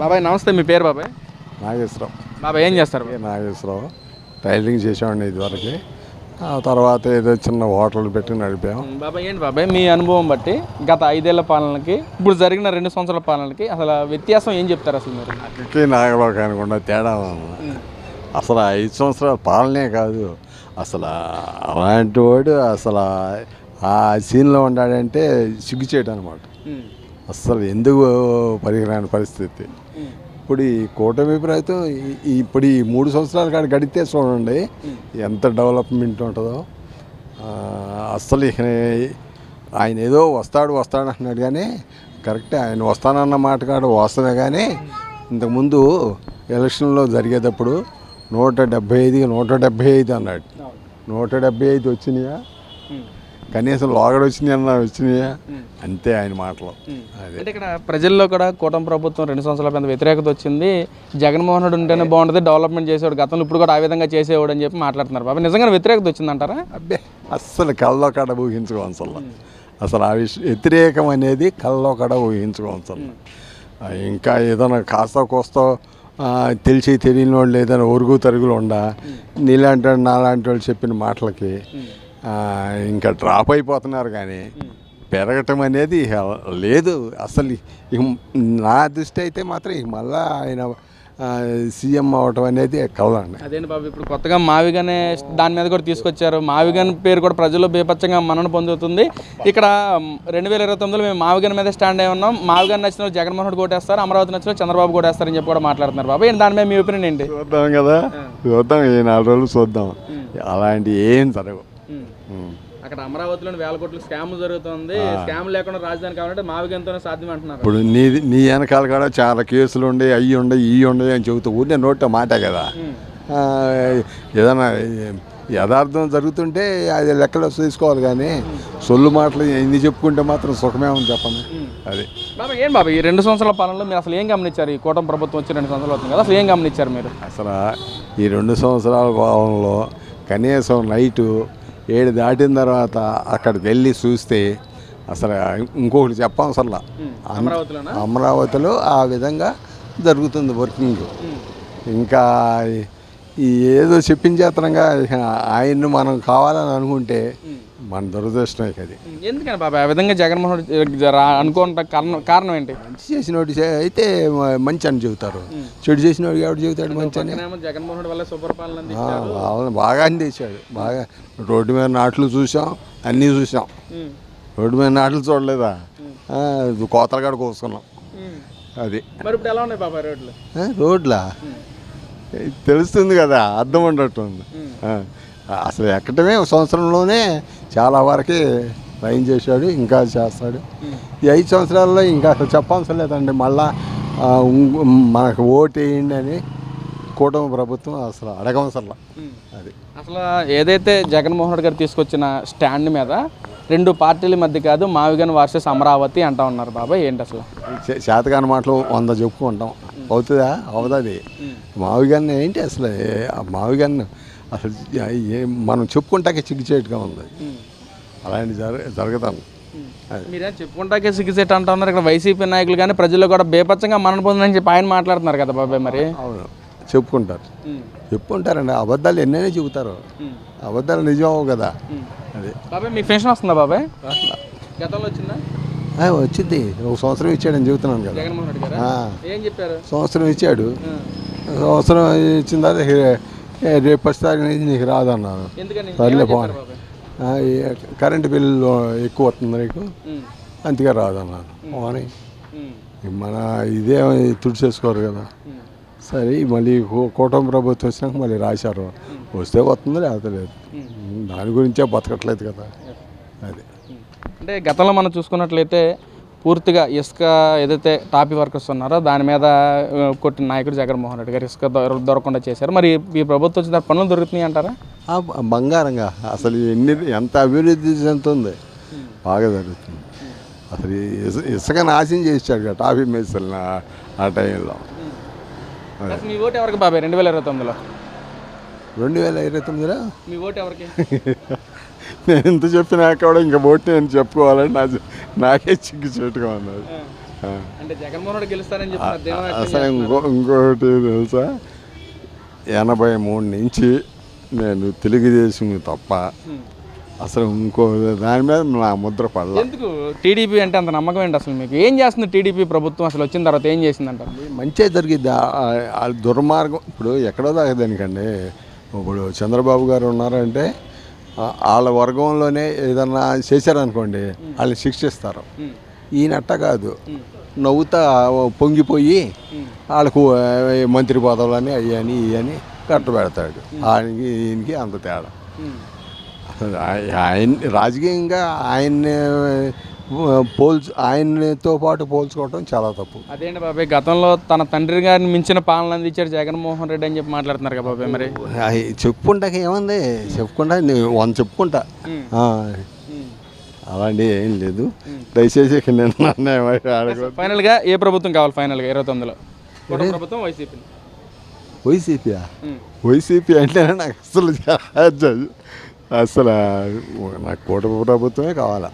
బాబాయ్ నమస్తే, మీ పేరు బాబాయ్? నాగేశ్వరరావు. బాబాయ్ ఏం చేస్తారు? నాగేశ్వరరావు టైలరింగ్ చేసామండి ఇదివరకు. ఆ తర్వాత ఏదో చిన్న హోటల్ పెట్టి నడిపాం. బాబాయ్ ఏంటి బాబాయ్ మీ అనుభవం బట్టి గత 5 ఏళ్ల పాలనకి ఇప్పుడు జరిగిన 2 సంవత్సరాల పాలనకి అసలు వ్యత్యాసం ఏం చెప్తారు అసలు మీరు? అక్కడికి నాగలోకి అనుకుండా తేడా అసలు 5 సంవత్సరాల పాలనే కాదు. అసలు అలాంటి వాడు అసలు ఆ సీన్లో ఉన్నాడంటే సిగ్గుచేయడం అనమాట. అసలు ఎందుకు పనికిరాని పరిస్థితి. ఇప్పుడు ఈ కూటమి ప్రభుత్వం ఇప్పుడు ఈ 3 సంవత్సరాల కాడ గడితే చూడండి ఎంత డెవలప్మెంట్ ఉంటుందో. అస్సలు ఆయన ఏదో వస్తాడు అంటున్నాడు కానీ కరెక్టే, ఆయన వస్తానన్న మాట కాడ వస్తామే. కానీ ఇంతకుముందు ఎలక్షన్లో జరిగేటప్పుడు 175 అన్నాడు. 175 వచ్చినాయా? కనీసం లోగడ వచ్చినాయా? అంతే ఆయన మాటలు. అంటే ఇక్కడ ప్రజల్లో కూడా కూటమి ప్రభుత్వం 2 సంవత్సరాల పెద్ద వ్యతిరేకత వచ్చింది. జగన్మోహన్ రెడ్డి ఉంటేనే బాగుంటుంది, డెవలప్మెంట్ చేసేవాడు, గతంలో ఇప్పుడు కూడా ఆ విధంగా చేసేవాడు అని చెప్పి మాట్లాడుతున్నారు. బాబా నిజంగా వ్యతిరేకత వచ్చిందంటారా? అబ్బే అస్సలు కళ్ళలో కడ ఊహించుకోవచ్చు. అసలు ఆ వ్యతిరేకం అనేది కళ్ళలో కడ ఊహించుకోవచ్చు. ఇంకా ఏదైనా కాస్త కోస్తో తెలియని వాళ్ళు ఏదైనా ఒరుగు తరుగులు నీలాంటి వాళ్ళు నాలాంటి వాళ్ళు చెప్పిన మాటలకి ఇంకా డ్రాప్ అయిపోతున్నారు. కానీ పెరగటం అనేది లేదు అసలు. ఇక నా దృష్టి అయితే మాత్రం ఇక మళ్ళీ ఆయన సీఎం అవటం అనేది కలదండి. అదేంటి బాబు, ఇప్పుడు కొత్తగా మావిగానే దాని మీద కూడా తీసుకొచ్చారు. మావిగాన్ పేరు కూడా ప్రజల్లో బీభత్సంగా మన్నన పొందుతుంది. ఇక్కడ 2029లో మేము మావిగాన్ మీద స్టాండ్ అయి ఉన్నాం. మావిగాన్ నచ్చిన జగన్మోహన్ రెడ్డి కోటేస్తారు, అమరావతి నచ్చిన చంద్రబాబు కోటేస్తారని చెప్పి కూడా మాట్లాడుతున్నారు. బాబు ఏంటి దాని మీద మీ ఒపీనియన్ ఏంటి? చూద్దాం కదా, చూద్దాం ఈ 4 రోజులు చూద్దాం. అలాంటి ఏం జరగవు. అక్కడ అమరావతిలో 1000 కోట్ల స్కామ్ జరుగుతుంది. స్కామ్ లేకుండా రాజధాని కావాలంటే మావిగంతోనే సాధ్యం అంటున్నారు. ఇప్పుడు నీ వెనకాల కూడా చాలా కేసులు ఉండే అవి ఉండే అని చెబుతూ ఊరినే నోట మాట కదా. ఏదైనా యథార్థం జరుగుతుంటే అది లెక్కలో తీసుకోవాలి. కానీ సొల్లు మాటలు ఎన్ని చెప్పుకుంటే మాత్రం సుఖమే ఉంది చెప్పండి. అది బాబా ఏం బాబా ఈ 2 సంవత్సరాల పాలనలో మీరు అసలు ఏం గమనించారు? ఈ కూటమి ప్రభుత్వం వచ్చి 2 సంవత్సరాలు అవుతుంది కదా, అసలు ఏం గమనించారు మీరు? అసలు ఈ 2 సంవత్సరాల పాలనలో కనీసం నైటు 7 దాటిన తర్వాత అక్కడికి వెళ్ళి చూస్తే అసలు ఇంకొకటి చెప్పవసరలా. అమరావతిలో ఆ విధంగా జరుగుతుంది వర్కింగ్. ఇంకా ఏదో చెప్పించేతనంగా ఆయన్ని మనం కావాలని అనుకుంటే మన దురదృష్టమే కదా. ఎందుకని బాబా ఆ విధంగా జగన్మోహన్ అనుకుంటా కారణం ఏంటి? మంచి చేసినోడు అయితే మంచి అని చెబుతారు, చెడు చేసినోడు ఎవడు చెబుతాడు మంచి అని? జగన్మోహన్ రెడ్డి వల్ల సుపరిపాలన బాగా అందించాడు. బాగా రోడ్డు మీద నాట్లు చూసాం, అన్నీ చూసాం. రోడ్డు మీద నాట్లు చూడలేదా? కోతలు కాడ కోసుకున్నాం. అది మరి ఇప్పుడు ఎలా ఉన్నాయి బాబా రోడ్లు? రోడ్లా తెలుస్తుంది కదా, అర్థం ఉండట్టుంది. అసలు ఎక్కడమే సంవత్సరంలోనే చాలా వరకు లైన్ చేశాడు, ఇంకా చేస్తాడు. ఈ 5 సంవత్సరాల్లో ఇంకా అసలు చెప్పవసరం లేదండి. మళ్ళా మనకు ఓటు వేయండి అని కూటమి ప్రభుత్వం అసలు అడగవసరం. అది అసలు ఏదైతే జగన్మోహన్ రెడ్డి గారు తీసుకొచ్చిన స్టాండ్ మీద 2 పార్టీల మధ్య కాదు, మావిగాన్ వర్సెస్ అమరావతి అంటా ఉన్నారు. బాబాయ్ ఏంటి అసలు? చేతకాని మాటలు 100 చెప్పుకుంటాం, అవుతుందా? అవుతుంది. మావిగాన్ ఏంటి అసలు? మావిగాన్ అసలు మనం చెప్పుకుంటాకే సిగ్గుచేటుగా ఉంది. అలాంటి జరుగుతాను. మీరేం చెప్పుకుంటాకే సిగ్గుచేటు అంటా ఉన్నారు. ఇక్కడ వైసీపీ నాయకులు కానీ ప్రజల్లో కూడా బేపచ్చంగా మన్నన పొందని చెప్పి ఆయన మాట్లాడుతున్నారు కదా బాబాయ్. మరి అవును, చెప్పుకుంటారండి. అబద్ధాలు ఎన్నైనా చెబుతారు, అబద్ధాలు నిజం అవ్వవు కదా. అది బాబాయ్ మీకు పెన్షన్ వస్తుందా బాబాయ్? గతంలో వచ్చిందా? వచ్చింది. 1 సంవత్సరం ఇచ్చాడని చెబుతున్నాను కదా. జగన్మోహన్ రెడ్డి గారు ఏం చెప్పారు? సంవత్సరం ఇచ్చాడు. సంవత్సరం ఇచ్చిన తర్వాత రేపు 10 తారీఖు నుంచి నీకు రాదన్నాను. సర్లే పోనీ, కరెంటు బిల్లు ఎక్కువ వస్తుంది నీకు, అంతగా రాదన్నాను. పోనీ మన ఇదే తుడిచేసుకోరు కదా. సరే మళ్ళీ కూటమి ప్రభుత్వం వచ్చినాక మళ్ళీ రాశారు. వస్తే వస్తుంది, లేకపోతే లేదు. దాని గురించే బతకట్లేదు కదా. అది అంటే గతంలో మనం చూసుకున్నట్లయితే పూర్తిగా ఇసుక ఏదైతే టాపీ వర్కర్స్ ఉన్నారో దాని మీద కొట్టిన నాయకుడు జగన్మోహన్ రెడ్డి గారు ఇసుక దొరకకుండా చేశారు. మరి ఈ ప్రభుత్వం వచ్చిన పనులు దొరుకుతున్నాయి అంటారా? బంగారంగా అసలు ఎంత అభివృద్ధి చెందుతుంది, బాగా జరుగుతుంది. అసలు ఇసుక నాశనం చేశాడు కదా టాపీ మేస్త్రులు ఆ టైంలో. మీ ఓటు ఎవరికి బాబాయ్ 2029లో? 2029లో మీ ఓటు ఎవరికి? నేను ఎంత చెప్పినా కూడా ఇంకా ఓటు నేను చెప్పుకోవాలని నాకే చిగ్గు చెట్టుగా ఉన్నది. అంటే జగన్మోహన్ రెడ్డి గెలుస్తారని చెప్తున్నారు దేవుని వ్యక్తం అసలు చేస్తున్నారు. ఇంకోటి తెలుసా, 83 నుంచి నేను తెలుగుదేశం తప్ప ఉమ్. అసలు ఇంకో దాని మీద నా ముద్ర పడలా. ఎందుకు టీడీపీ అంటే అంత నమ్మకం ఏంటి అసలు మీకు? ఏం చేస్తుంది టీడీపీ ప్రభుత్వం అసలు వచ్చిన తర్వాత ఏం చేసిందంటారు? మంచిగా జరిగిద్ది. ఆ దుర్మార్గం ఇప్పుడు ఎక్కడో దాకదానికండి. ఇప్పుడు చంద్రబాబు గారు ఉన్నారంటే వాళ్ళ వర్గంలోనే ఏదన్నా చేశారనుకోండి వాళ్ళు శిక్షిస్తారు. ఈయన అట్ట కాదు, నవ్వుతా పొంగిపోయి వాళ్ళకు మంత్రి పదవులని అయ్యని ఇవని కట్టబెడతాడు. ఆయనకి ఈయనకి అంత తేడా. ఆయన రాజకీయంగా ఆయనతో పాటు పోల్చుకోవటం చాలా తప్పు. అదేంటి బాబాయ్, గతంలో తన తండ్రి గారిని మించిన పాలన అందించాడు జగన్మోహన్ రెడ్డి అని చెప్పి మాట్లాడుతున్నారు కదా బాబాయ్. మరి చెప్పుకుంటాక ఏముంది, చెప్పుకుంటా చెప్పుకుంటా అలాంటి ఏం లేదు. దయచేసి నేను ఫైనల్గా ఏ ప్రభుత్వం కావాలి? ఫైనల్గా 29లో ప్రభుత్వం వైసీపీ. వైసీపీ అంటే నాకు అసలు నాకు కూటమి ప్రభుత్వమే కావాలా.